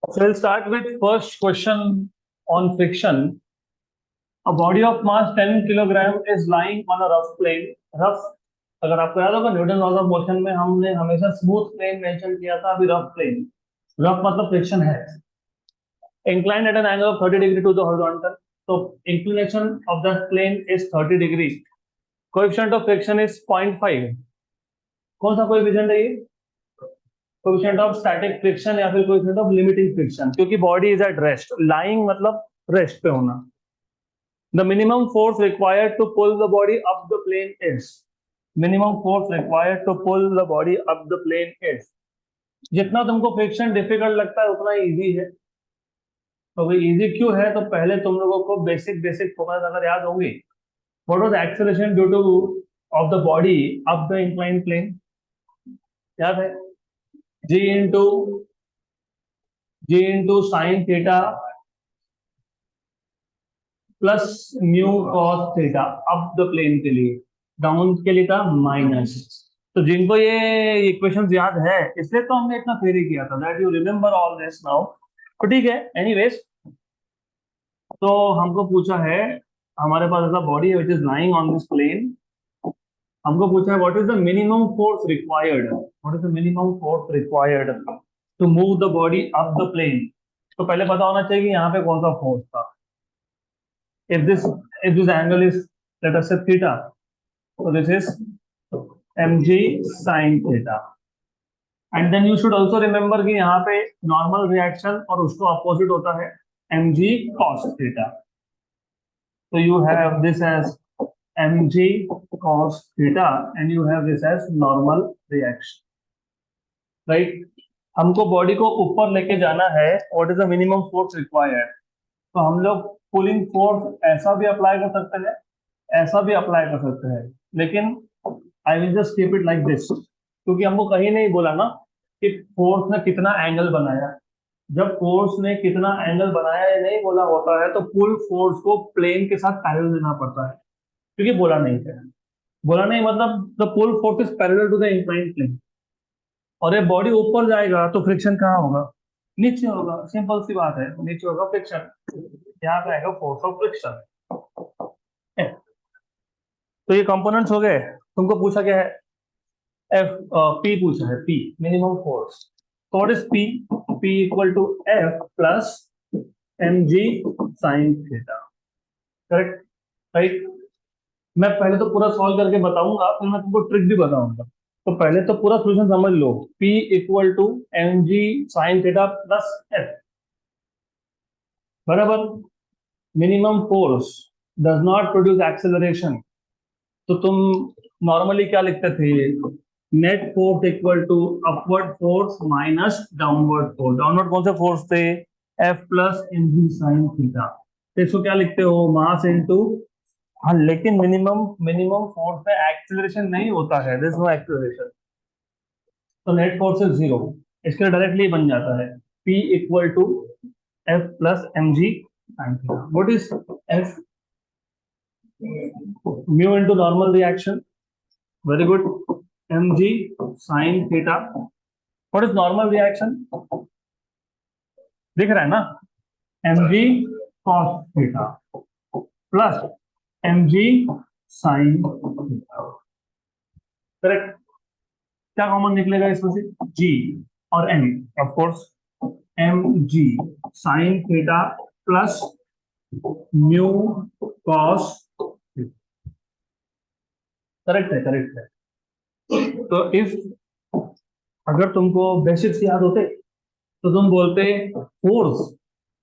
So we'll start with first question on friction. A body of mass 10 kilogram is lying on a rough plane. Rough, अगर आपको याद होगा Newton laws of motion में हमने हमेशा smooth plane mention किया था, अभी रफ प्लेन। रफ मतलब फ्रिक्शन है। Inclined at an angle of 30 degree to the horizontal. So inclination of the plane is 30 degree. Coefficient of friction is 0.5. कौन सा कोएफिशिएंट है ये? कोएफिशिएंट ऑफ स्टैटिक फ्रिक्शन या फिर कोएफिशिएंट ऑफ लिमिटिंग फ्रिक्शन, क्योंकि body is at rest. Lying मतलब rest पे होना। The minimum force required to pull the body up the plane is. Minimum force required to pull the body up the plane is. जितना तुमको friction difficult लगता है उतना easy है। तो भाई इजी क्यों है? तो पहले तुम लोगों को बेसिक बेसिक फॉर्मूला अगर याद होंगे, what was the acceleration due to of the body up the incline plane? याद है? G into sine theta plus mu cos theta up the plane के लिए, डाउन के लिए था माइनस। तो जिनको ये इक्वेशंस याद है, इसलिए तो हमने इतना थ्योरी किया था, that you remember all this now. तो ठीक है, एनीवेज, तो हमको पूछा है, हमारे पास ऐसा बॉडी है which is lying on this plane. हमको पूछा है what is the minimum force required, what is the minimum force required to move the body up the plane. तो पहले पता होना चाहिए कि यहाँ पे कौन सा फोर्स था। if this angle is, let us say, theta, so this is mg sin theta, and then you should also remember कि यहाँ पे normal reaction और उसको opposite होता है mg cos theta. So you have this as mg cos theta and you have this as normal reaction, right? हमको body को ऊपर लेके जाना है, what is the minimum force required? तो हम लोग पुलिंग फोर्स ऐसा भी अप्लाई कर सकते हैं, ऐसा भी अप्लाई कर सकते हैं, लेकिन I will just keep it like this, क्योंकि हमको कहीं नहीं बोला ना कि फोर्स ने कितना एंगल बनाया। जब फोर्स ने कितना एंगल बनाया ये नहीं बोला होता है, तो पुल फोर्स को प्लेन के साथ पैरेलल देना पड़ता है, क्योंकि बोला नहीं है। बोला नहीं मतलब the pull force is parallel to the inclined plane, और ये बॉडी ऊपर जाएगा तो फ्रिक्शन कहाँ होगा? नीचे होगा। सिंपल सी बात है, नीचे होगा फ्रिक्शन, यहाँ पे आएगा फोर्स ऑफ फ्रिक्शन। तो ये कंपोनेंट्स हो गए। तुमको पूछा क्या है? एफ पी पूछा है, पी मिनिमम फोर्स। तो what is P? P equal to F plus m g sine theta, correct? Right. मैं पहले तो पूरा सॉल्व करके बताऊंगा, फिर मैं तुमको ट्रिक भी बताऊंगा। तो पहले तो पूरा सोल्यूशन समझ लो। P equal to m g sine theta plus F बराबर minimum force does not produce acceleration. तो तुम नॉर्मली क्या लिखते थे? Net force equal to upward force minus downward force. Downward कौन से फोर्स थे? F plus m g sine theta. तो इसको क्या लिखते हो? मास इनटू, हाँ, लेकिन मिनिमम मिनिमम फोर्स में एक्सेलरेशन नहीं होता है, दिस नो एक्सेलरेशन, तो नेट फोर्स इज जीरो। इसके डायरेक्टली बन जाता है P equal to F plus m g sine theta. What is F? Mu into normal reaction, very good, m g sine theta. What is normal reaction? दिख रहा है ना? M g cos theta plus m g sine theta, correct? क्या common निकलेगा इसमें से? G और m, of course m g sine theta plus mu cos, correct है, करेक्ट है। तो इफ अगर तुमको बेसिक्स याद होते तो तुम बोलते force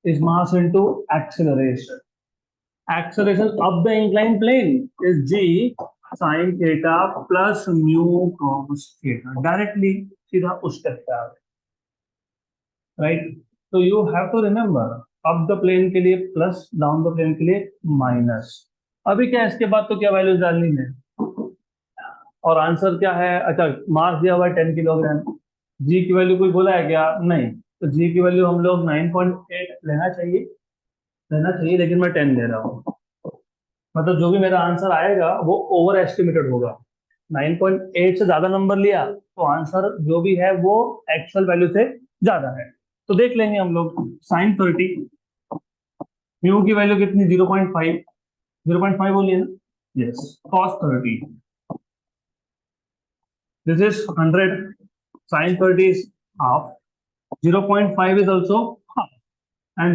is mass into acceleration. Acceleration up the incline plane is g sine theta plus mu cos theta. Directly सीधा उस स्टेप पे आ गए, राइट? तो you have to remember up the plane के लिए प्लस, डाउन द प्लेन के लिए माइनस। अभी क्या इसके बाद तो क्या वैल्यूज डालनी है? और आंसर क्या है? अच्छा, मास दिया हुआ है 10 किलोग्राम। जी की वैल्यू कोई बोला है क्या? नहीं। तो जी की वैल्यू हम लोग 9.8 लेना चाहिए, लेकिन मैं 10 दे रहा हूँ। मतलब जो भी मेरा आंसर आएगा वो ओवर एस्टिमेटेड होगा। 9.8 से ज्यादा नंबर लिया तो आंसर जो भी है वो एक्चुअल वैल्यू से ज्यादा है। तो देख लेंगे हम लोग साइन 30, म्यू की वैल्यू कितनी 0.5, 0.5 बोलिए ना, yes, cos 30, this is 100, sine 30 is half, 0.5 is also half, and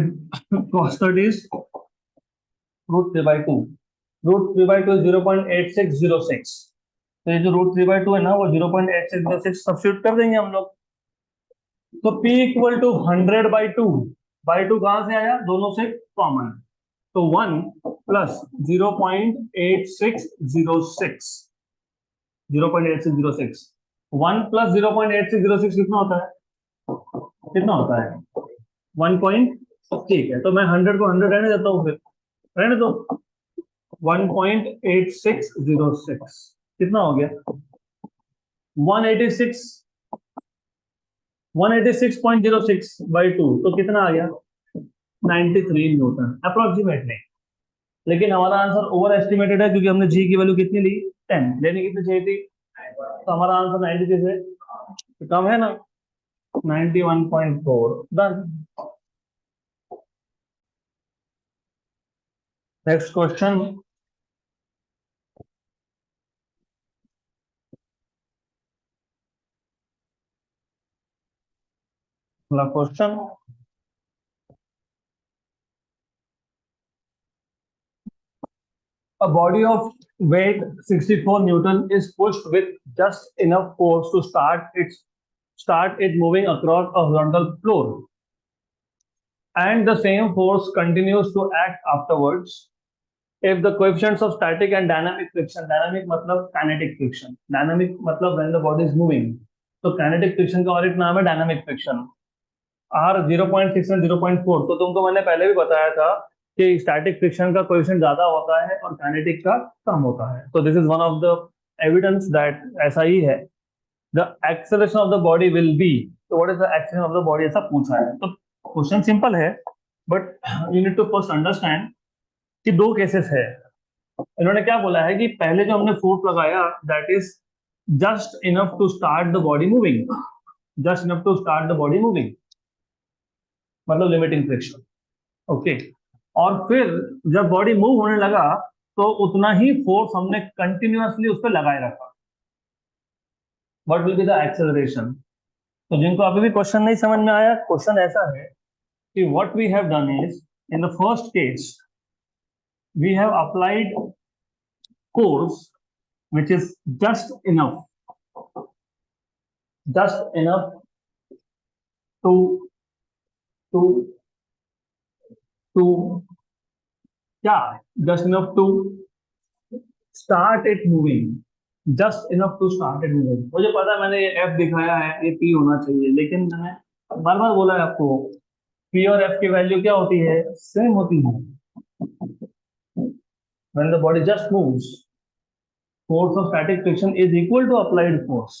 cos 30 is root 3 by 2. Root 3 by 2 is 0.8606. तो ये जो रूट 3 by 2 है ना, वो 0.8606 सब्स्टिट्यूट कर देंगे हम लोग। तो P equal to 100/2, by two कहां से आया, दोनों से कॉमन, तो 1 प्लस 0.8606, 0.8606, 1 प्लस 0.8606 कितना होता है, कितना होता है 1 पॉइंट, ठीक है, तो मैं 100 को 100 रहने देता हूँ, फिर रहने दो, 1.8606 कितना हो गया 186, 186.06/2, तो कितना आ गया 93 न्यूटन अप्रोक्सीमेटली। लेकिन हमारा आंसर ओवर एस्टिमेटेड है क्योंकि हमने जी की वैल्यू कितनी ली 10, लेने कितनी चाहिए थी, तो हमारा आंसर 93 से तो कम है ना, 91.4, डन। नेक्स्ट क्वेश्चन, अगला question, a body of weight 64 newton is pushed with just enough force to start it moving across a horizontal floor, and the same force continues to act afterwards if the coefficients of static and dynamic friction, dynamic मतलब kinetic friction, dynamic मतलब when the body is moving, तो kinetic friction का और एक नाम है dynamic friction, R 0.6 और 0.4, तो तुमको मैंने पहले भी बताया था कि स्टैटिक फ्रिक्शन का कोएफिशिएंट ज्यादा होता है और काइनेटिक का कम होता है, तो this is one of the evidence that ऐसा ही है। The acceleration of the body will be, तो what is the acceleration of the body, ऐसा पूछा है, तो क्वेश्चन सिंपल है, but you need to first understand कि दो केसेस है। इन्होंने क्या बोला है कि पहले जो हमने फोर्स लगाया that is just enough to start the body moving, just enough to start the body moving मतलब लिमिटिंग फ्रिक्शन, ओके, और फिर जब बॉडी मूव होने लगा तो उतना ही फोर्स हमने कंटिन्यूअसली उस पर लगाए रखा, what will be the acceleration. तो जिनको अभी भी क्वेश्चन नहीं समझ में आया, क्वेश्चन ऐसा है कि what we have done is in the first case we have applied force which is just enough to to to क्या, just enough to start it moving, just enough to start it moving। मुझे पता है मैंने ये F दिखाया है, ये P होना चाहिए, लेकिन मैंने बार बार बोला है आपको P और F की वैल्यू क्या होती है, सेम होती है। when the body just moves, force of static friction is equal to applied force,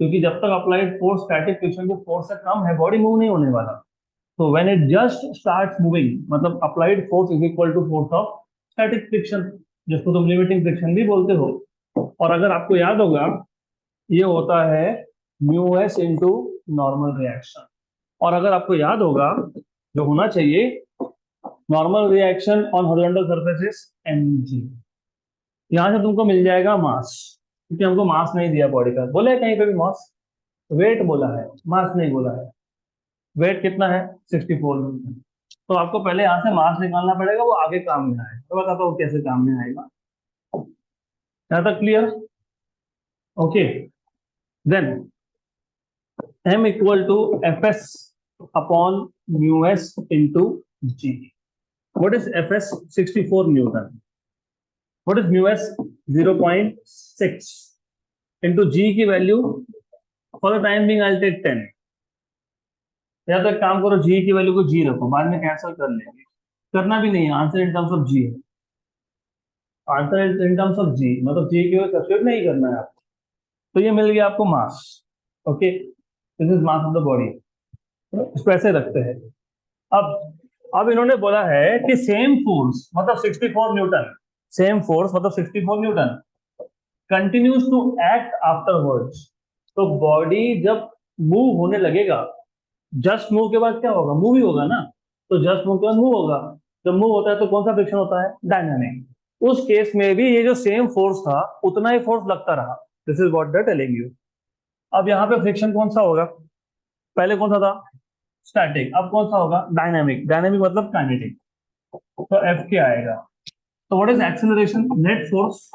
क्योंकि जब तक अप्लाइड फोर्स स्टैटिक फ्रिक्शन के फोर्स से कम है बॉडी मूव नहीं होने वाला। तो when it just starts moving मतलब applied force is equal to force of static friction, जिसको तुम लिमिटिंग फ्रिक्शन भी बोलते हो। और अगर आपको याद होगा ये होता है mu s into normal reaction, और अगर आपको याद होगा जो होना चाहिए normal reaction on horizontal surfaces mg, यहां से तुमको मिल जाएगा मास, क्योंकि हमको मास नहीं दिया बॉडी का, बोले कहीं पे भी मास, वेट बोला है, मास नहीं बोला है। वेट कितना है 64 न्यूटन, तो आपको पहले यहाँ से मास निकालना पड़ेगा, वो आगे काम में आएगा, तो बताता हूँ कैसे काम में आएगा। यहाँ तक clear, okay. Then m equal to F s upon mu s into g. What is F s 64 newton, what is mu s 0.6 into g की value for the time being I will take 10, या तो एक काम करो जी की value को जी रखो, बाद में कैंसिल कर लेंगे, करना भी नहीं है, आंसर इन टर्म्स ऑफ जी है, आंसर इन टर्म्स ऑफ जी मतलब जी की वैल्यू सब्स्टिट्यूट नहीं करना है आपको। तो ये मिल गया आपको mass, okay, this is mass of the body, इसको ऐसे रखते हैं। अब इन्होंने बोला है कि सेम फोर्स मतलब 64 न्यूटन, सेम फोर्स मतलब 64 newton continues to act afterwards, तो बॉडी जब मूव होने लगेगा जस्ट मूव के बाद क्या होगा, मूव ही होगा ना, तो जस्ट मूव के बाद मूव होगा। जब मूव होता है तो कौन सा फ्रिक्शन होता है, डायनामिक। उस केस में भी ये जो सेम फोर्स था उतना ही फोर्स लगता रहा। This is what they telling you. अब यहाँ पे फ्रिक्शन कौन सा होगा, पहले कौन सा था, स्टैटिक, अब कौन सा होगा, डायनामिक। डायनामिक मतलब काइनेटिक, तो एफ के आएगा। तो what is acceleration, net force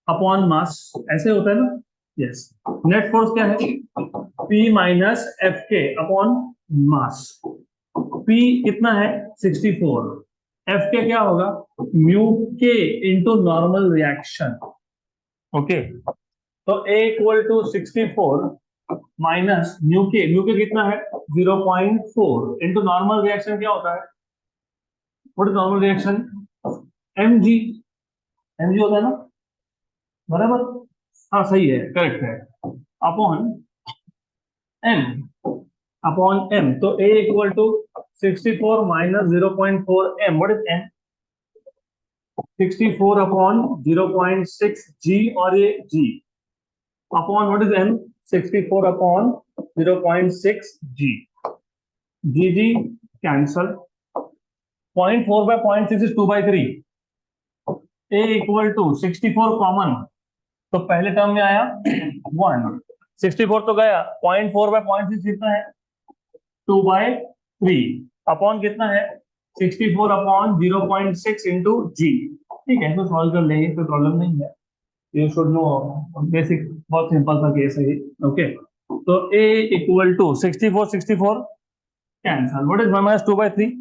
upon mass, ऐसे होता है ना, यस। नेट फोर्स क्या है, पी माइनस एफ के अपॉन मास। पी कितना है 64, एफ के क्या होगा, म्यू के इंटू नॉर्मल रिएक्शन। ओके, तो a equal to 64 minus mu के कितना है 0.4 इंटू नॉर्मल रिएक्शन क्या होता है, what is normal reaction, m g, m g होता है ना, बराबर, हाँ सही है, करेक्ट है, अपॉन एम, अपॉन एम। तो a equal to 64 minus 0.4 m, what is m, 64 upon 0.6 g, और ये g upon what is m, 64 upon 0.6 g, g g cancel, 0.4 by 0.6 is 2/3, a equal to 64 common, तो पहले term में आया 1, 64 तो गया, 0.4 by 0.6 कितना है 2/3, अपॉन कितना है 64 अपॉन 0.6 इंटू जी। ठीक है, इसको सॉल्व कर लेंगे, कोई प्रॉब्लम नहीं है, यू शुड नो, बेसिक, बहुत सिंपल सा केस है ये। ओके, तो a equal to 64 cancel, what is 1 - 2/3,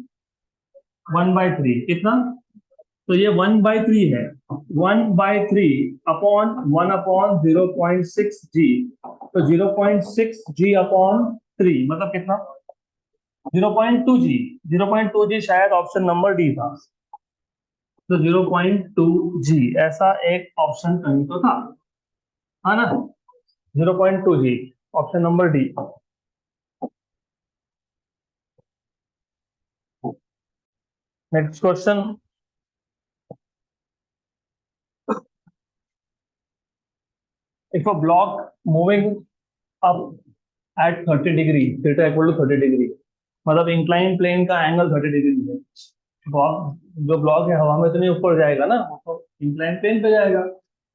1/3 कितना, तो ये 1/3 है, 1/3 अपॉन 1 अपॉन 0.6 जी, तो 0.6 जी अपॉन 3 मतलब कितना 0.2 जी, 0.2 जी शायद ऑप्शन नंबर डी था, तो 0.2 जी ऐसा एक ऑप्शन कहीं तो था, है ना, 0.2 g, option number D. Next question, if a block moving up at 30 degree, theta equal to 30 degree, मतलब इंक्लाइन प्लेन का एंगल 30 डिग्री है। ब्लॉक, जो ब्लॉक है हवा में तो नहीं ऊपर जाएगा ना, वो तो इंक्लाइन प्लेन पे जाएगा।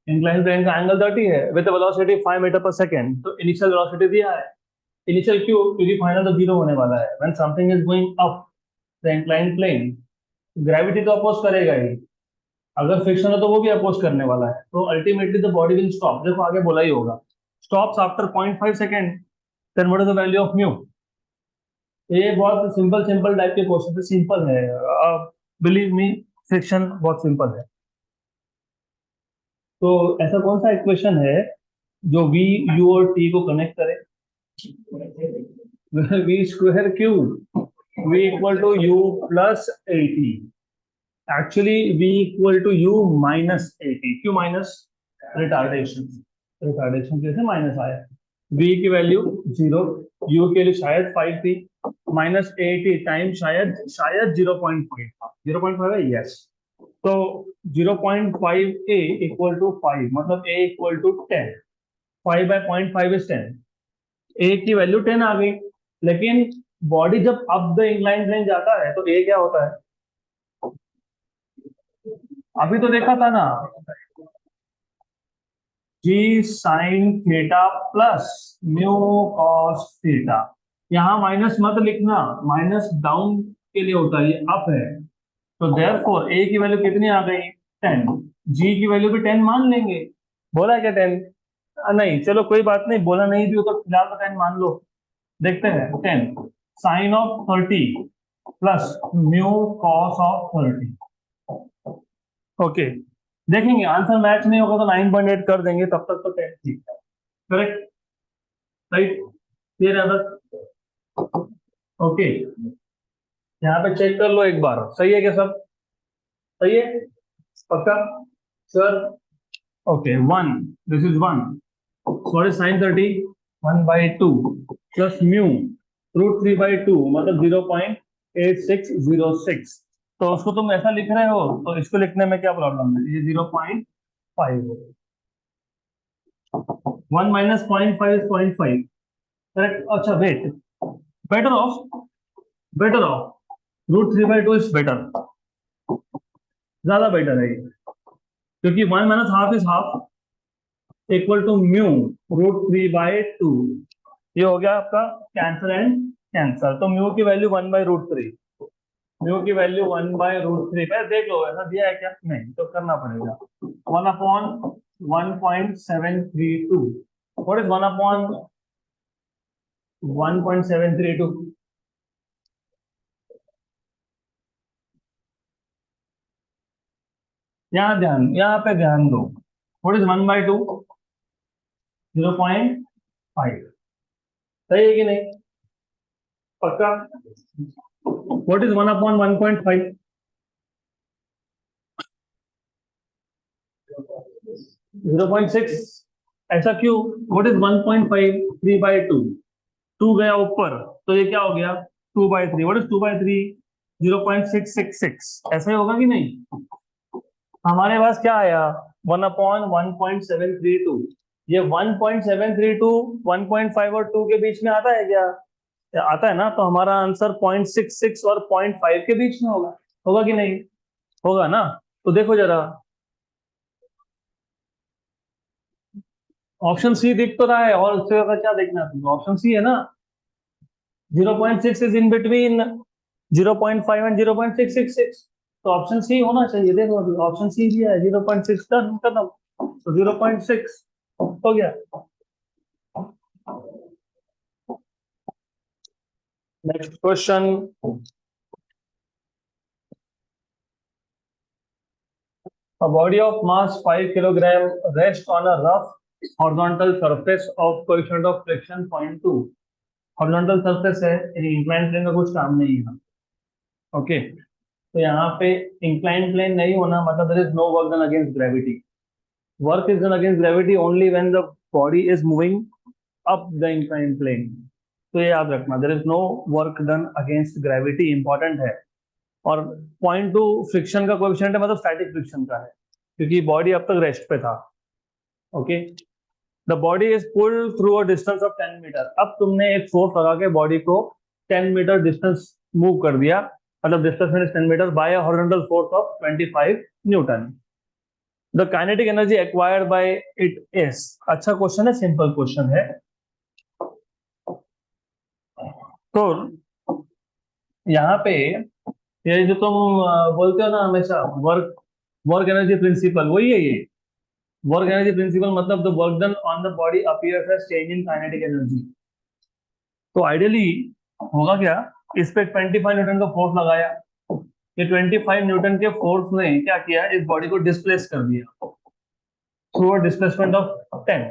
इंक्लाइन प्लेन का एंगल 30 है विद वेलोसिटी 5 मीटर पर सेकेंड, तो इनिशियल वेलोसिटी दिया है, इनिशियल क्यों, क्योंकि फाइनल तो जीरो होने वाला है। When something is going up the incline plane, gravity तो अपोज करेगा ही, अगर फ्रिक्शन हो तो वो भी अपोज करने वाला है, तो ultimately the body will stop, देखो आगे बोला ही होगा, stops after 0.5 second, then what is the value of mu. ये बहुत सिंपल सिंपल टाइप के क्वेश्चन है, सिंपल है, बिलीव मी, फ्रिक्शन बहुत सिंपल है। तो ऐसा कौन सा इक्वेशन है जो v, u और t को कनेक्ट करे, v square q, v equal to u plus a t, actually v equal to u minus a t, क्यों माइनस, रिटार्डेशन, रिटार्डेशन की वजह से माइनस आया, v की वैल्यू 0, u के लिए शायद 5 थी, माइनस ए टी टाइम शायद शायद 0.5 था, 0.5 है, यस। तो 0.5 ए इक्वल टू 5, मतलब ए इक्वल टू 10, 5 बाय 0.5 इज 10, ए की वैल्यू 10 आ गई। लेकिन बॉडी जब अप द इंक्लाइन प्लेन जाता है तो ए क्या होता है, अभी तो देखा था ना, g sine theta plus mu cos theta, यहाँ माइनस मत लिखना, माइनस डाउन के लिए होता है, ये अप है, तो देयरफॉर ए की वैल्यू कितनी आ गई 10, जी की वैल्यू भी 10 मान लेंगे, बोला क्या 10, नहीं चलो कोई बात नहीं, बोला नहीं भी हो तो फिलहाल तो 10 मान लो, देखते हैं 10 sine of 30 plus mu cos of 30। Okay, देखेंगे आंसर मैच नहीं होगा तो 9.8 कर देंगे, तब तक तो 10 ठीक है, करेक्ट, राइट, क्लियर है बस। ओके, यहाँ पे चेक कर लो एक बार, सही है क्या सब, सही है, पक्का, sir, okay 1, this is 1, what is sin 30, 1/2 plus mu √3/2 मतलब 0.8606, तो उसको तुम ऐसा लिख रहे हो तो इसको लिखने में क्या प्रॉब्लम है, ये 0.5 हो, 1 - 0.5 is 0.5, करेक्ट। अच्छा wait, better of √3/2 is better, ज्यादा बेटर है ये, क्योंकि 1 - ½ इज इक्वल टू म्यू √3/2। ये हो गया आपका कैंसर एंड कैंसर। तो म्यू की वैल्यू 1/√3, म्यू की वैल्यू 1/√3 पे देख लो, ऐसा दिया है क्या? नहीं, तो करना पड़ेगा 1/1.732। What is 1/1.732? यहाँ पे ध्यान दो। What is 1/2? 0.5। सही है कि नहीं? पक्का? What is 1/1.5? 0.6। ऐसा क्यों? What is 1.5? 3/2। 2 गया ऊपर, तो ये क्या हो गया? 2/3। What is 2/3? 0.666। ऐसा ही होगा कि नहीं? हमारे पास क्या आया? 1/1.732। ये 1.732 1.5 और 2 के बीच में आता है क्या? आता है ना, तो हमारा आंसर 0.66 और 0.5 के बीच में होगा। होगा कि नहीं? होगा ना? तो देखो जरा, ऑप्शन सी दिख तो रहा है, और उससे ज्यादा क्या देखना है? ऑप्शन सी है ना। 0.6 इज इन बिटवीन 0.5 एंड 0.666, तो ऑप्शन सी होना चाहिए। देखो ऑप्शन सी दिया है, 0.6 टर्न खत्म, तो 0.6 हो गया। Next question. A body of mass 5 kilogram rests on a rough horizontal surface of coefficient of friction 0.2। Horizontal surface है, इंक्लाइन प्लेन का कुछ काम नहीं है। ओके, तो यहाँ पे इंक्लाइन प्लेन नहीं होना मतलब there is no work done against gravity. Work is done against gravity only when the body is moving up the incline plane. तो ये याद रखना, there is no work done against gravity, important है। और 0.2 friction का coefficient है, मतलब static friction का है, क्योंकि बॉडी अब तक रेस्ट पे था। Okay, the body is pulled through a distance of 10 metre. अब तुमने एक फोर्स लगा के बॉडी को 10 मीटर डिस्टेंस मूव कर दिया, मतलब displacement is 10 metre by a horizontal force of 25 newton. The kinetic energy acquired by it is. अच्छा क्वेश्चन है, सिंपल क्वेश्चन है। तो यहाँ पे ये जो तुम बोलते हो ना हमेशा, वर्क वर्क एनर्जी प्रिंसिपल, वही है ये। वर्क एनर्जी प्रिंसिपल मतलब the work done on the body appears as change in kinetic energy. तो आइडियली होगा क्या? इस पे 25 न्यूटन का फोर्स लगाया, ये 25 न्यूटन के फोर्स ने क्या किया? इस बॉडी को डिस्प्लेस कर दिया through a displacement of 10,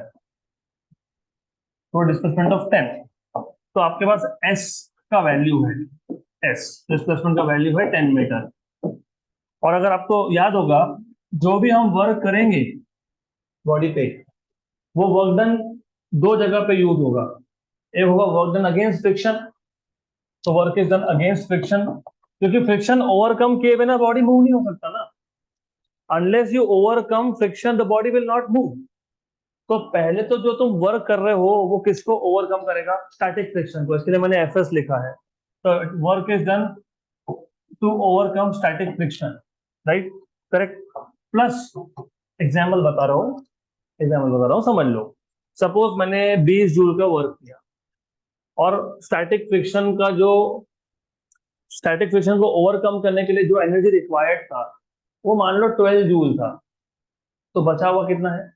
through displacement of 10। तो आपके पास एस का वैल्यू है, एस डिस्प्लेसमेंट का वैल्यू है 10 मीटर। और अगर आपको याद होगा, जो भी हम वर्क करेंगे बॉडी पे, वो वर्क डन दो जगह पे यूज होगा। एक होगा वर्क डन अगेंस्ट फ्रिक्शन, तो work is done against friction, क्योंकि फ्रिक्शन ओवरकम किए बिना बॉडी मूव नहीं हो सकता ना। Unless you overcome friction the body will not move. तो पहले तो जो तुम वर्क कर रहे हो वो किसको ओवरकम करेगा? स्टैटिक फ्रिक्शन को, इसके लिए मैंने एफ एस लिखा है। तो work is done to overcome static friction, right? Correct. Plus example बता रहा हूँ, समझ लो। सपोज मैंने 20 जूल का वर्क किया, और स्टैटिक फ्रिक्शन को ओवरकम करने के लिए जो एनर्जी रिक्वायर्ड था वो मान लो 12 जूल था। तो बचा हुआ कितना है?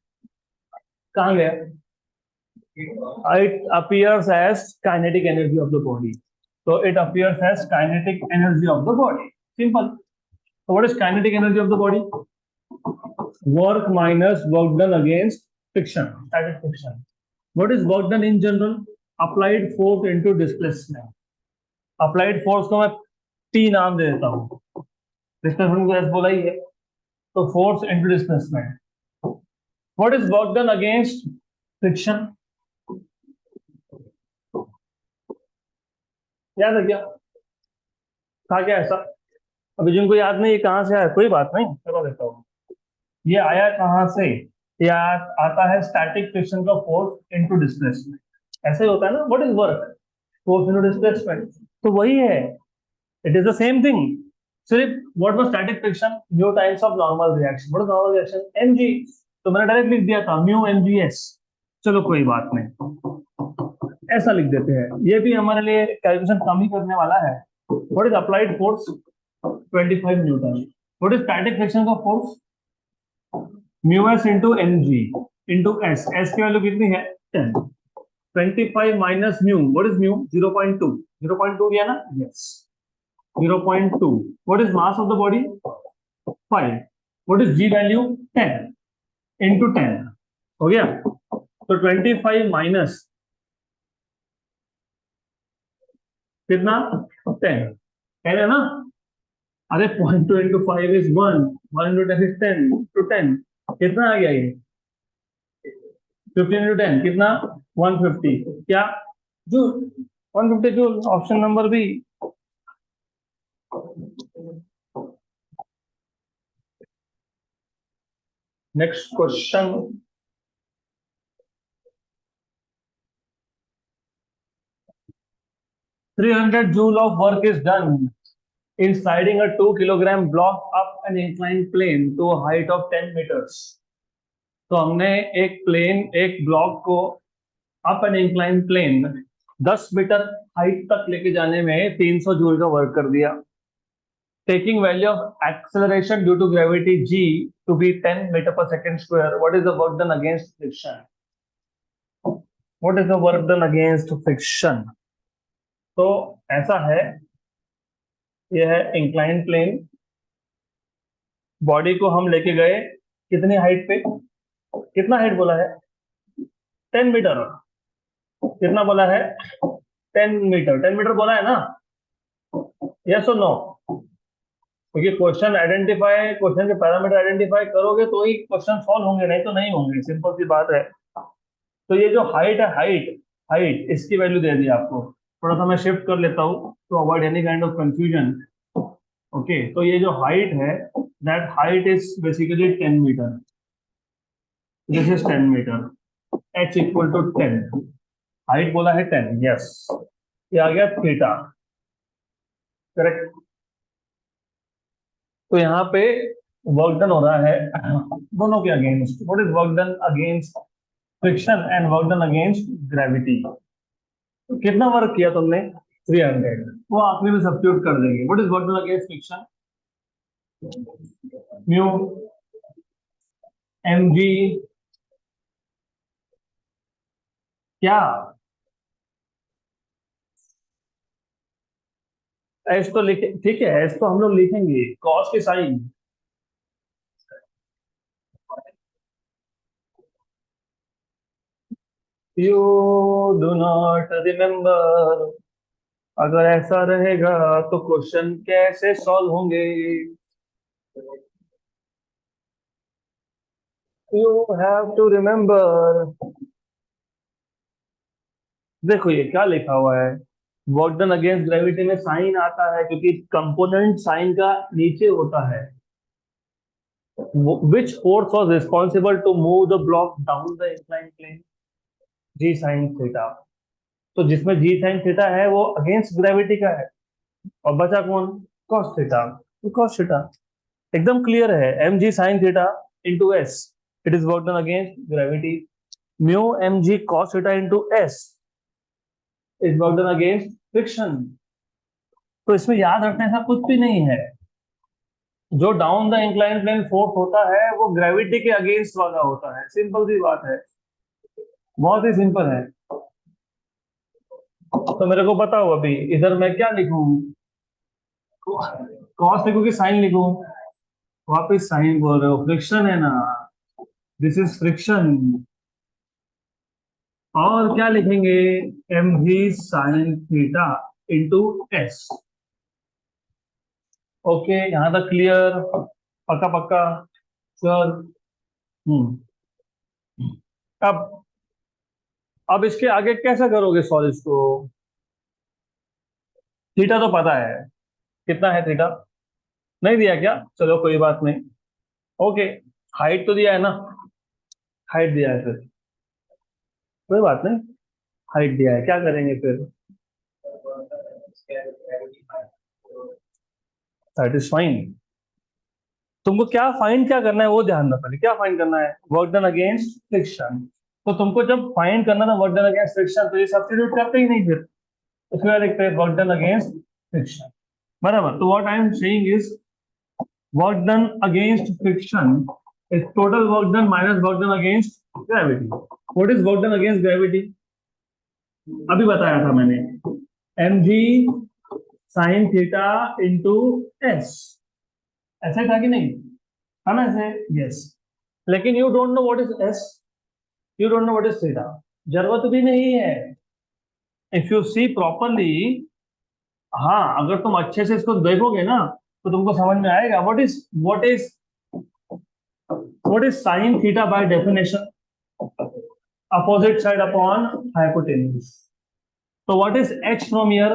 कहाँ गया? It appears as kinetic energy of the body. So it appears as kinetic energy of the body. Simple. So what is kinetic energy of the body? Work minus work done against friction, static friction. What is work done in general? Applied force into displacement. Applied force को मैं T नाम दे देता हूँ, displacement को S बोला ही है, तो force into displacement. What is work done against friction? याद है क्या? था क्या ऐसा? अभी जिनको याद नहीं ये कहाँ से आया, कोई बात नहीं, चलो देता हूँ। ये आया कहाँ से? ये आता है स्टैटिक फ्रिक्शन का फोर्स इनटू डिस्प्लेसमेंट। ऐसे ही होता है ना। What is work? Force into displacement, तो वही है, it is the same thing, सिर्फ what was static friction, mu times of normal reaction, what is normal reaction, mg, तो मैंने डायरेक्ट लिख दिया था म्यू mgs, चलो कोई बात नहीं, ऐसा लिख देते हैं, ये भी हमारे लिए कैलकुलेशन कम ही करने वाला है। What is applied force, 25 newton, what is static friction का force, mu s into m g into s, s की वैल्यू कितनी है 10, 25 minus mu, what is mu 0.2, 0.2 दिया ना, yes 0.2, what is mass of the body 5, what is g value 10 into 10, हो गया, तो 25 minus कितना 10, 10 है ना, अरे 0.2 into 5 is 1, 1 into 10 is 10 to 10, कितना आ गया ये 15 इंटू 10 कितना 150, क्या जो 150 जो ऑप्शन नंबर भी। Next question, 300 joule of work is done in sliding a 2 kilogram block up an inclined plane to a height of 10 meters। तो हमने एक ब्लॉक को अप एन इंक्लाइन प्लेन 10 मीटर हाइट तक लेके जाने में 300 जूल का वर्क कर दिया। Taking value of acceleration due to gravity g to be 10 meter पर second square, what is the work done against friction, what is the work done against friction. तो ऐसा है, यह है इंक्लाइन प्लेन, बॉडी को हम लेके गए कितनी हाइट पे, कितना हाइट बोला है 10 मीटर, कितना बोला है 10 मीटर, 10 मीटर बोला है ना, यस और नो, क्योंकि क्वेश्चन के पैरामीटर आइडेंटिफाई करोगे तो ही क्वेश्चन सॉल्व होंगे, नहीं तो नहीं होंगे, सिंपल सी बात है। तो ये जो हाइट है, हाइट हाइट इसकी वैल्यू दे दी आपको, थोड़ा सा मैं शिफ्ट कर लेता हूँ to avoid any kind of confusion. Okay, तो ये जो हाइट है, that height is basically 10 metre, this is 10 metre, h equal to 10, height बोला है 10, यस, ये आ गया थीटा, करेक्ट। तो यहाँ पे वर्क डन हो रहा है दोनों के against, what is work done against friction and work done against gravity. तो कितना वर्क किया तुमने 300, वो आखिरी में सब्स्टिट्यूट कर देंगे, what is work done against friction, mu m g, क्या एस तो लिखे, ठीक है, एस तो हम लोग लिखेंगे कॉस के sine, you do not remember, अगर ऐसा रहेगा तो क्वेश्चन कैसे सॉल्व होंगे, यू हैव टू रिमेम्बर। देखो ये क्या लिखा हुआ है, वर्क डन अगेंस्ट ग्रेविटी में साइन आता है क्योंकि कंपोनेंट साइन का नीचे होता है, which force was responsible to move the block down the incline plane, g sine theta, तो जिसमें जी साइन थीटा है वो अगेंस्ट ग्रेविटी का है, और बचा कौन कॉस थीटा, तो कॉस थीटा एकदम क्लियर है, m g sine theta into s, it is work done against gravity, mu m g cos theta into s is work done against friction. तो इसमें याद रखने ऐसा कुछ भी नहीं है, जो down the incline plane force होता है वो ग्रेविटी के अगेंस्ट वाला होता है, सिंपल सी बात है, बहुत ही सिंपल है। तो मेरे को बताओ अभी इधर मैं क्या लिखूं, कॉस लिखूं कि साइन लिखूं, वापिस साइन बोल रहे हो, फ्रिक्शन है ना, दिस इज फ्रिक्शन, और क्या लिखेंगे m g sine theta into s. Okay, यहां तक क्लियर, पक्का पक्का, श्योर। हम्म, अब अब इसके आगे कैसा करोगे सॉल्व इसको, थीटा तो पता है, कितना है थीटा, नहीं दिया क्या, चलो कोई बात नहीं, ओके, हाइट तो दिया है ना, हाइट दिया है फिर कोई बात नहीं, हाइट दिया है क्या करेंगे फिर, दैट इज फाइन। तुमको क्या करना है वो ध्यान रखना, पहले क्या फाइंड करना है, वर्क डन अगेंस्ट फ्रिक्शन। तो तुमको जब फाइंड करना था वर्क डन अगेंस्ट फ्रिक्शन, तो ये सब्स्टिट्यूट करते ही नहीं, फिर उसके बाद लिखते हैं वर्क डन अगेंस्ट फ्रिक्शन, बराबर। तो what I am saying is work done against friction is total work done minus work done against gravity. What is work done against gravity? अभी बताया था मैंने, mg sign theta into S, ऐसा ही था कि नहीं, है ना ऐसे? यस। लेकिन you don't know what is S, you don't know what is theta, जरूरत भी नहीं है। इफ यू सी प्रॉपरली, हाँ अगर तुम अच्छे से इसको देखोगे ना तो तुमको समझ में आएगा what is sine theta by definition, opposite side upon hypotenuse. तो what is h from here,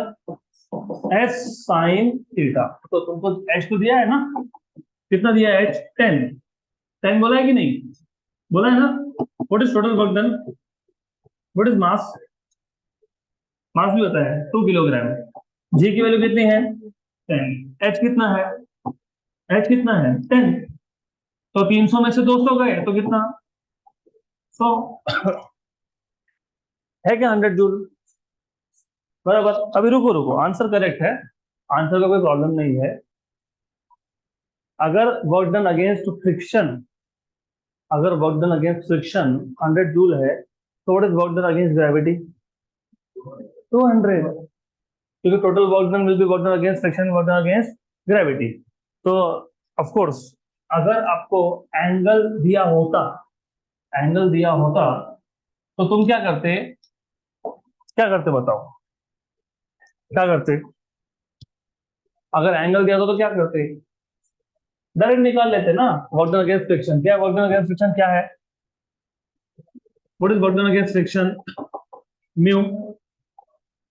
s sine theta. तो तुमको एच तो दिया है ना, कितना दिया है एच, 10, 10 बोला है कि नहीं, बोला है ना। What is total work done, what is mass, mass भी होता है 2 किलोग्राम। जी की वैल्यू कितनी है 10, एच कितना है, एच कितना है 10, तो 300 में से 200 गए तो कितना 100 है क्या 100 जूल, बराबर। अभी रुको रुको, आंसर करेक्ट है, आंसर का कोई प्रॉब्लम नहीं है। अगर वर्क डन अगेंस्ट फ्रिक्शन, अगर work done against friction 100 joule है, तो what is work done against gravity 200, क्योंकि total work done will be work done against friction, work done against gravity. तो ऑफ कोर्स अगर आपको एंगल दिया होता, angle दिया होता तो तुम क्या करते, क्या करते बताओ, क्या करते? अगर एंगल दिया होता तो क्या करते, डायरेक्ट निकाल लेते ना। वर्क डन अगेंस्ट फ्रिक्शन क्या है, वर्क डन अगेंस्ट फ्रिक्शन क्या है, what is work done against friction, mu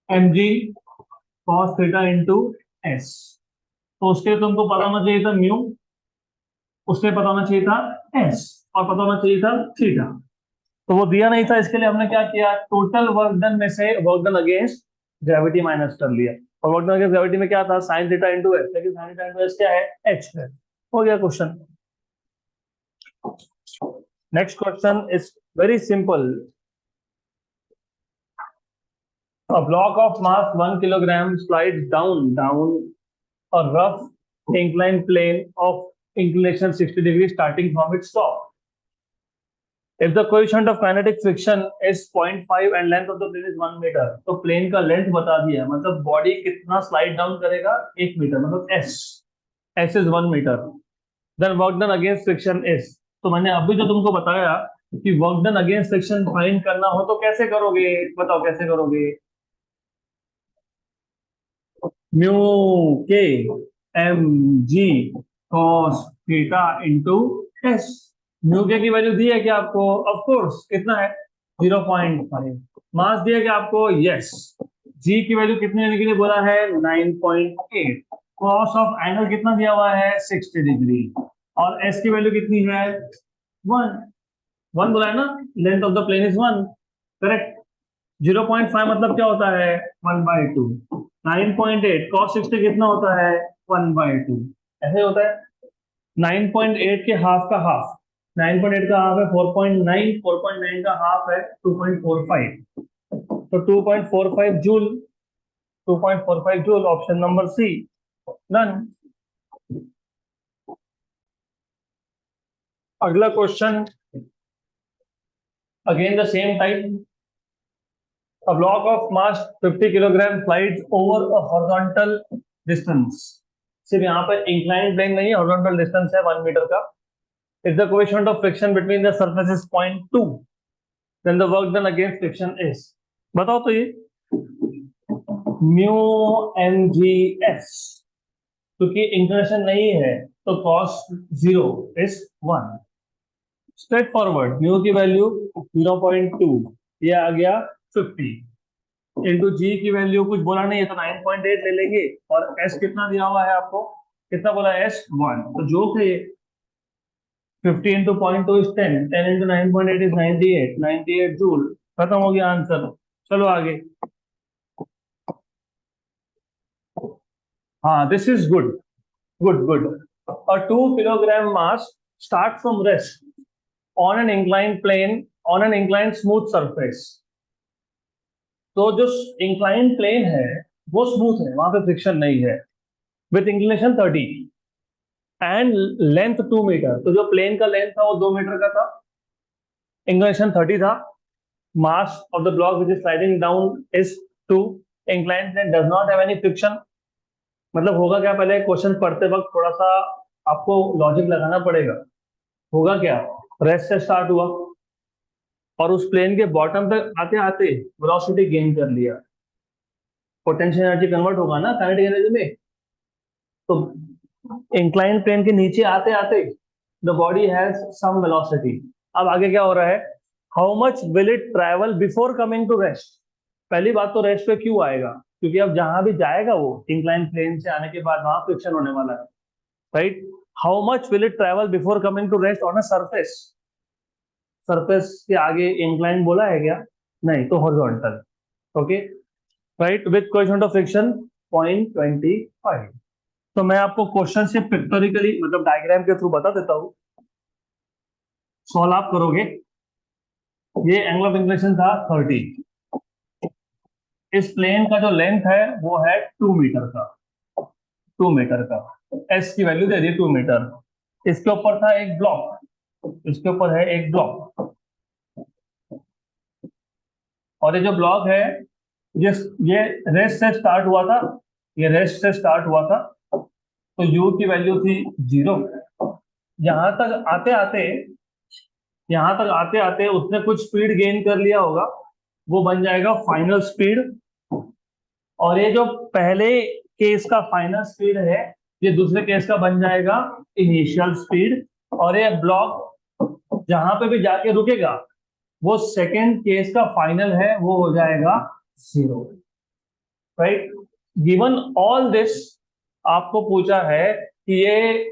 mg cos theta into S. तो उसके लिए तुमको पता होना चाहिए था म्यू, उसके पता होना चाहिए था एस, और पता होना चाहिए था थीटा। तो वो दिया नहीं था, इसके लिए हमने क्या किया, टोटल वर्क डन में से work done against gravity minus कर लिया। और वर्क डन अगेंस्ट ग्रेविटी में क्या था, साइन थीटा इंटू एस, लेकिन साइन थीटा इंटू एस क्या है, एच है। हो गया question. Next question is very simple. A block of mass 1 kilogram slides down a rough inclined plane of inclination 60 degrees starting from its top. If the coefficient of kinetic friction is 0.5 and length of the plane is 1 meter, तो plane का length बता दिया, मतलब body कितना slide down करेगा 1 metre, मतलब s, s is 1 metre. Then work done against friction is, तो मैंने अभी जो तुमको बताया कि work done against friction find करना हो तो कैसे करोगे, बताओ कैसे करोगे, mu k m g cos theta into s. Mu k की वैल्यू दी है क्या आपको, ऑफ कोर्स कितना है 0.5। मास दिया क्या आपको, यस। जी की वैल्यू कितने देने के लिए बोला है 9.8। कॉस ऑफ एंगल कितना दिया हुआ है 60 डिग्री, और एस की वैल्यू कितनी है 1, 1 बोला है ना, length of the plane is 1, correct. 0.5 मतलब क्या होता है 1/2। 9.8 cos 60 कितना होता है 1/2, ऐसे होता है। 9.8 के हाफ का हाफ, 9.8 का हाफ है 4.9, 4.9 का हाफ है 2.45, तो 2.45 joule, 2.45 joule, option number C, done. अगला question, again the same type. A block of mass 50 kilogram slides over a horizontal distance. सिर्फ यहाँ पर inclined plane नहीं है, horizontal distance है 1 मीटर का। If the coefficient of friction between the surfaces is 0.2, then the work done against friction is, बताओ तो ये म्यू एम जी एस, क्योंकि इंक्लिनेशन नहीं है तो cos 0 is 1। Straight forward, mu की वैल्यू 0.2, ये आ गया 50 इंटू जी की वैल्यू कुछ बोला नहीं है तो 9.8 ले लेंगे, और एस कितना दिया हुआ है आपको, कितना बोला एस 1, तो जो कि 50 into 0.2 is 10, 10 into 9.8 is 98, 98 joule. खत्म हो गया आंसर। चलो आगे। हाँ, this is good, good good. A 2 kilogram mass start from rest on an inclined plane on an inclined smooth surface। तो जो inclined plane है वो स्मूथ है, वहां पे फ्रिक्शन नहीं है, with inclination 30 and length 2 metre. तो जो प्लेन का लेंथ था वो 2 मीटर का था, इंक्लिनेशन 30 था, mass of the block which is sliding down is 2, inclined plane does not have any friction। मतलब होगा क्या, पहले क्वेश्चन पढ़ते वक्त थोड़ा सा आपको लॉजिक लगाना पड़ेगा। होगा क्या, रेस्ट से स्टार्ट हुआ और उस प्लेन के बॉटम तक आते आते वेलोसिटी गेन कर लिया, पोटेंशियल एनर्जी कन्वर्ट होगा ना काइनेटिक एनर्जी में। तो इंक्लाइन प्लेन के नीचे आते आते the body has some velocity. अब आगे क्या हो रहा है, how much will it travel before coming to rest. पहली बात तो रेस्ट पे क्यों आएगा, क्योंकि अब जहां भी जाएगा वो इंक्लाइन प्लेन से आने के बाद वहां फ्रिक्शन होने वाला है, right. How much will it travel before coming to rest on a surface. Surface के आगे इंक्लाइन बोला है क्या, नहीं, तो horizontal. Okay, right, with coefficient of friction 0.25। तो मैं आपको क्वेश्चन से पिक्टोरिकली मतलब डायग्राम के थ्रू बता देता हूँ, सॉल्व आप करोगे। ये एंगल ऑफ इंक्लिनेशन था 30, इस प्लेन का जो लेंथ है वो है 2 मीटर का, 2 मीटर का, एस की वैल्यू दे दी 2 मीटर। इसके ऊपर था एक ब्लॉक, इसके ऊपर है एक ब्लॉक, और ये जो ब्लॉक है ये रेस्ट से स्टार्ट हुआ था, ये रेस्ट से स्टार्ट हुआ था, तो यू की वैल्यू थी 0। यहां तक आते आते यहां तक आते आते उसने कुछ स्पीड गेन कर लिया होगा, वो बन जाएगा फाइनल स्पीड। और ये जो पहले केस का फाइनल स्पीड है ये दूसरे केस का बन जाएगा इनिशियल स्पीड। और ये ब्लॉक जहां पे भी जाके रुकेगा वो सेकेंड केस का फाइनल है, वो हो जाएगा 0, राइट। गिवन ऑल दिस, आपको पूछा है कि ये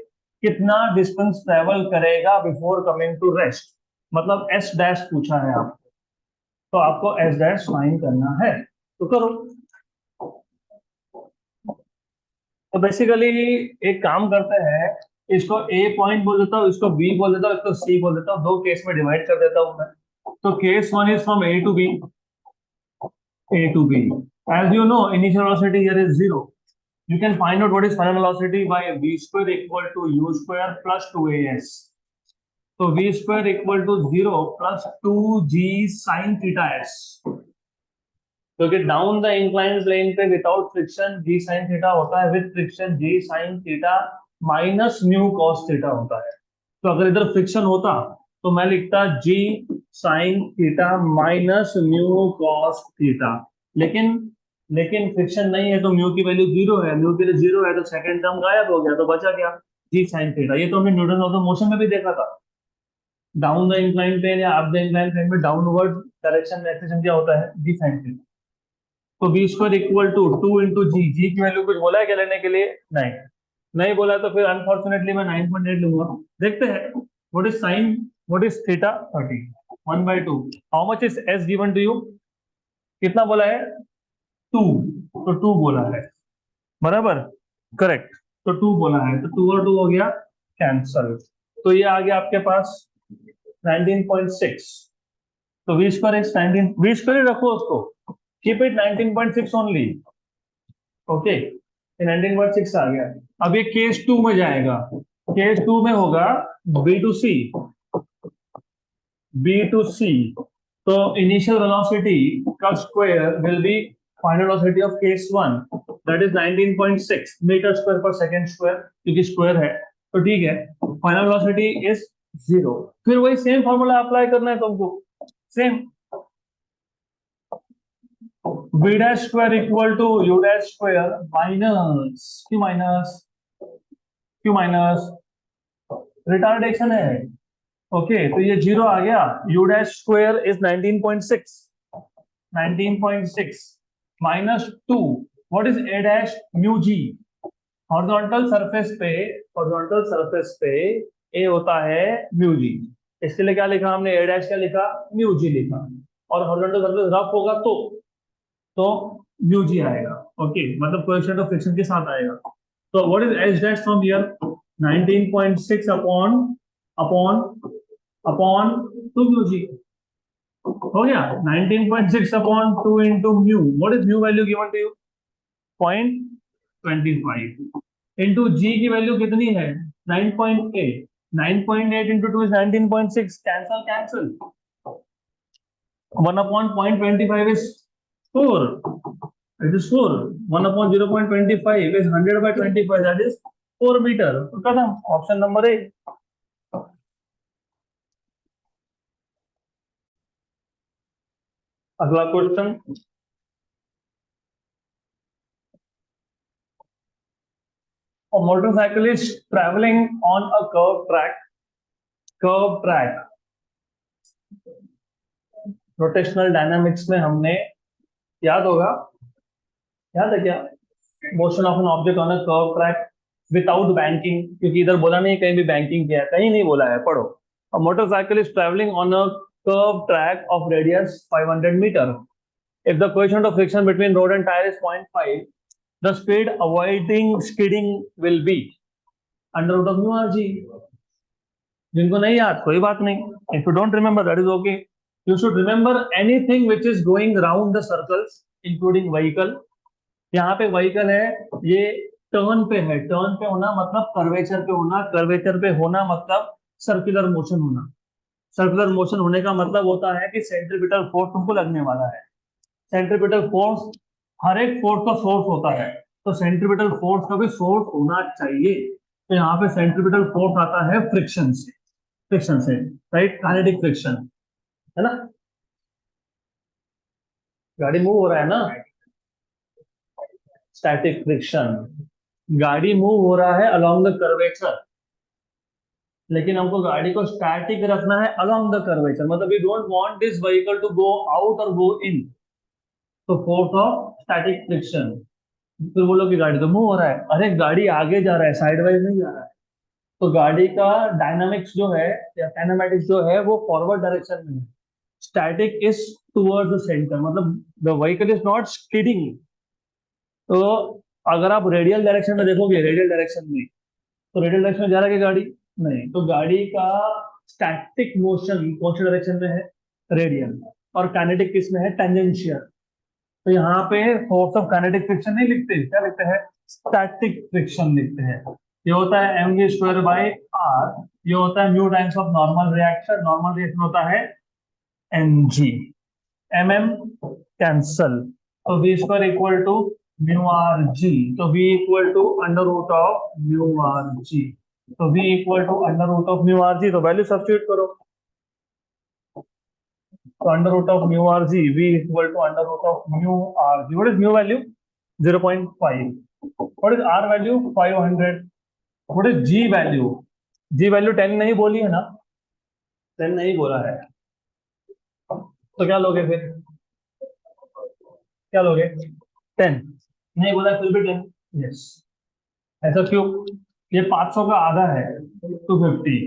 कितना डिस्टेंस ट्रेवल करेगा बिफोर कमिंग टू रेस्ट, मतलब एस डैश पूछा है आपको, तो आपको एस डैश फाइंड करना है, तो करो। तो बेसिकली एक काम करते हैं, इसको ए पॉइंट बोल देता हूँ, इसको बी बोल देता हूँ, इसको सी बोल देता हूँ, दो केस में डिवाइड कर देता हूँ मैं। तो case one is from A to B, A to B। As you know, initial velocity here is 0. You can find out what is final velocity by v square equal to u square plus 2as। So v square equal to 0 plus 2g sin theta s। क्योंकि down the inclined plane पे without friction g sin theta होता है, with friction g sin theta minus new cos theta होता है। तो अगर इधर friction होता तो मैं लिखता g sin theta minus new cos theta, लेकिन लेकिन फ्रिक्शन नहीं है तो म्यू की वैल्यू 0 है, म्यू की वैल्यू 0 है तो सेकंड टर्म गायब हो गया, तो बचा क्या, जी साइन थीटा। ये तो हमने न्यूटन ऑफ द मोशन में भी देखा था, डाउन द इंक्लाइन प्लेन या अप द इंक्लाइन प्लेन में डाउनवर्ड डायरेक्शन में एक्सेशन क्या होता है, जी साइन थीटा। तो B square equal to 2 into g की वैल्यू कुछ बोला है क्या लेने के लिए, नहीं, नहीं बोला तो फिर अनफॉर्चुनेटली मैं 9.8 लूंगा। देखते हैं what is sine, what is theta 30, 1/2। How much is s given to you, कितना बोला है, 2, तो 2 बोला है, बराबर, करेक्ट। तो 2 बोला है, तो 2 और 2 हो गया कैंसल। तो ये आ गया आपके पास 19.6। तो v square is 19, v square रखो उसको, कीप इट 19.6 ओनली। ओके, 19.6 आ गया। अब ये केस 2 में जाएगा, केस 2 में होगा B to C, B to C. तो इनिशियल वेलोसिटी का square will be final velocity of case 1, that is 19.6 meter square पर सेकंड स्क्वायर, क्योंकि स्क्वायर है तो ठीक है। Final velocity is 0। फिर वही सेम फॉर्मूला अप्लाई करना है तुमको, same v dash square equal to u dash square minus q minus retardation है। ओके, तो ये 0 आ गया, u dash square is 19.6, 19.6 minus 2, what is a dash mu g. Horizontal surface पे a होता है म्यू जी, इसके लिए क्या लिखा हमने, a डैश क्या लिखा, म्यू जी लिखा। और हॉरिजॉन्टल सरफेस रफ होगा तो म्यू जी आएगा। ओके, मतलब कोएफिशिएंट ऑफ फ्रिक्शन के साथ आएगा। So what is h dash from here? 19.6 upon 2 μg. हो गया 19.6 upon 2 into mu. What is mu value given to you? 0.25 into g की वैल्यू कितनी है? 9.8. 9.8 into 2 is 19.6. Cancel. 1 upon 0.25 is 4. It is 4. 1 upon 0.25 is 100 by 25. That is 4 meter. तो खत्म. Option number A. अगला question. A motorcycle is traveling on a curved track. Rotational dynamics में हमने याद है क्या? Motion of an object on a curve track without banking, क्योंकि इधर बोला नहीं कहीं भी बैंकिंग किया है, कहीं नहीं बोला है, पढ़ो. A motorcycle is traveling on a curved track of radius 500 meter. If the coefficient of friction between road and tire is 0.5, the speed avoiding skidding will be under root of mu rg. जिनको नहीं याद कोई बात नहीं. If you don't remember, that is okay. You should remember anything which is going round the circles, including vehicle. यहाँ पे vehicle है, ये टर्न पे है. टर्न पे होना मतलब कर्वेचर पे होना. कर्वेचर पे होना मतलब सर्कुलर मोशन होना. सर्कुलर मोशन होने का मतलब होता है कि सेंट्रीपिटल फोर्स तुमको लगने वाला है. सेंट्रीपिटल फोर्स हर एक फोर्स का सोर्स होता है, तो सेंट्रीपिटल फोर्स का भी सोर्स होना चाहिए. तो यहाँ पे सेंट्रीपिटल फोर्स आता है फ्रिक्शन से, राइट? काइनेटिक फ्रिक्शन है ना. गाड़ी मूव हो रहा है ना. Static friction. गाड़ी मूव हो रहा है अलोंग द कर्वेचर, लेकिन हमको गाड़ी को स्टैटिक रखना है अलोंग द कर्वेचर. मतलब we don't want this vehicle to go out और गो इन. तो फोर्स ऑफ स्टैटिक फ्रिक्शन. फिर बोलो कि गाड़ी तो मूव हो रहा है. अरे गाड़ी आगे जा रहा है, साइडवाइज नहीं जा रहा है. तो गाड़ी का डायनामिक्स जो है या काइनेमैटिक्स जो है वो फॉरवर्ड डायरेक्शन में है. Static is towards the centre, मतलब the vehicle is not skidding. तो अगर आप रेडियल डायरेक्शन में देखोगे, रेडियल डायरेक्शन में, तो रेडियल डायरेक्शन में जा रहा है गाड़ी नहीं. तो गाड़ी का स्टैटिक मोशन कौन सी डायरेक्शन में है? रेडियल. और काइनेटिक किस में है? टेंजेंशियल. तो यहाँ पे फोर्स ऑफ काइनेटिक फ्रिक्शन नहीं लिखते, क्या लिखते हैं? स्टैटिक फ्रिक्शन लिखते हैं. ये होता है mv स्क्वायर बाय r. ये होता है mu times of normal reaction. Normal reaction होता है mg. mm cancel. तो v square equal to mu r g. तो v equal to under root of mu r g. तो v equal to under root of mu r g. तो value substitute करो. तो under root of mu r g, v equal to under root of mu r g. What is mu value? 0.5. What is r value? 500. What is g value? g value 10 नहीं बोली है ना. 10 नहीं बोला है. तो क्या लोगे फिर? क्या लोगे? 10 नहीं बोला फिर भी 10. यस. ऐसा क्यों? ये 500 का आधा है 250.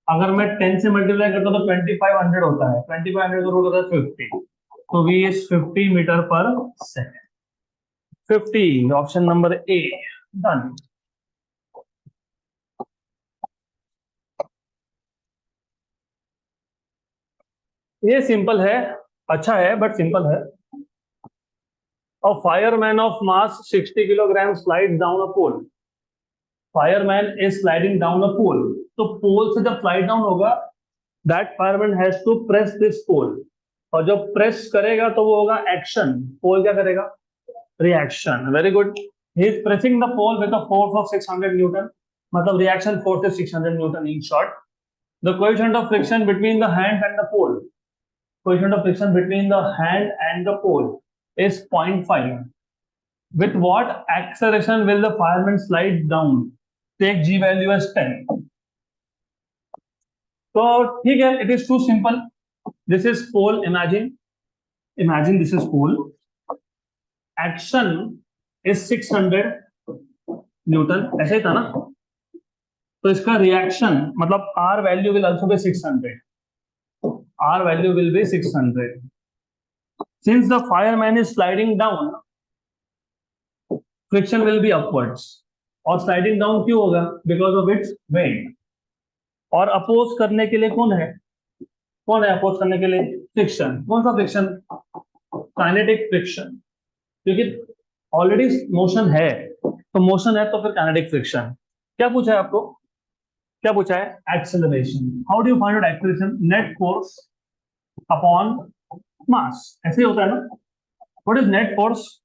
अगर मैं 10 से मल्टीप्लाई करता हूँ तो 2500 होता है. 2500 का रूट होता है 50. तो v इज 50 मीटर पर second. 50. Option number A. Done. ये सिंपल है, अच्छा है बट सिंपल है. A fireman of mass 60 kilogram slides down a pole. Fireman is sliding down a pole. तो पोल से जब स्लाइड डाउन होगा, that fireman has to press this pole. और जब प्रेस करेगा तो वो होगा एक्शन. पोल क्या करेगा? Reaction. Very good. He is pressing the pole with a force of 600 Newton. मतलब reaction force is 600 Newton in short. The coefficient of friction between the hand and the pole. Coefficient of friction between the hand and the pole is 0.5. With what acceleration will the fireman slide down? Take g value as 10. तो ठीक है, it is too simple. This is pole. Imagine this is pole. Action is 600 Newton. ऐसे ही था ना. तो इसका reaction मतलब R value will also be 600. R value will be 600. Since the fireman is sliding down, friction will be upwards. और sliding down क्यों होगा? Because of its weight. और अपोज करने के लिए कौन है अपोज करने के लिए? फ्रिक्शन। कौन सा फ्रिक्शन? Kinetic friction. क्योंकि ऑलरेडी मोशन है, तो मोशन है तो फिर काइनेटिक फ्रिक्शन। क्या पूछा है आपको? क्या पूछा है? Acceleration. How do you find out acceleration? Net force upon mass, ऐसे ही होता है ना? What is net force?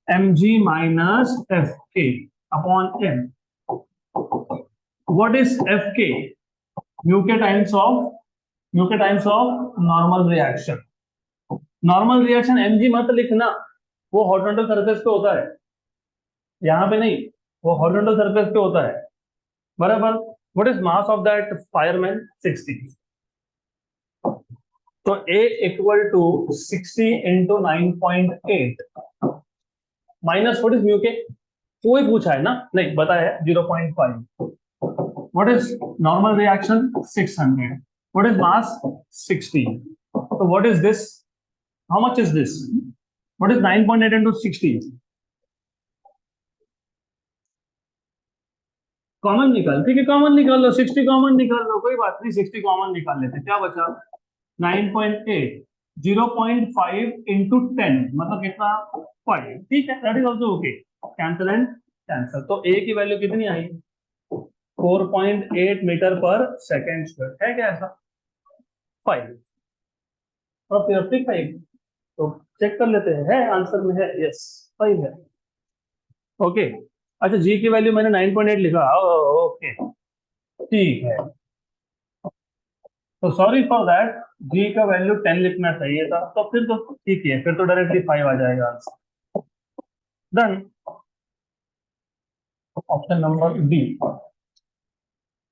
mg minus fk upon m. What is fk? mu के times of normal reaction. Normal reaction mg मत लिखना, वो horizontal surface पे होता है, यहाँ पे नहीं, वो हॉरिजॉन्टल सरफेस पे होता है, बराबर। What is mass of that fireman? 60। तो A equal to 60 into 9.8 minus what is mu k? कोई पूछा है ना? नहीं बताया है 0.5। What is normal reaction? 600। What is mass? 60। तो what is this? How much is this? What is 9.8 into 60? Common निकाल, ठीक है, कॉमन निकाल लो, 60 कॉमन निकाल लो, कोई बात नहीं, 60 कॉमन निकाल लेते, क्या बचा? 9.8, 0.5 इंटू 10 मतलब कितना? 5। ठीक है, that is also okay. Cancel and cancel. तो ए की वैल्यू कितनी आई? 4.8 मीटर पर सेकेंड स्क्वायर, है क्या ऐसा? 5। और फिर 5 तो चेक कर लेते हैं, है आंसर में है, यस 5 है। ओके। अच्छा, जी की वैल्यू मैंने 9.8 लिखा, ओके ठीक है। तो सॉरी फॉर दैट, जी का वैल्यू 10 लिखना चाहिए था, तो फिर तो ठीक है, फिर तो डायरेक्टली 5 आ जाएगा answer. Done. Option number B.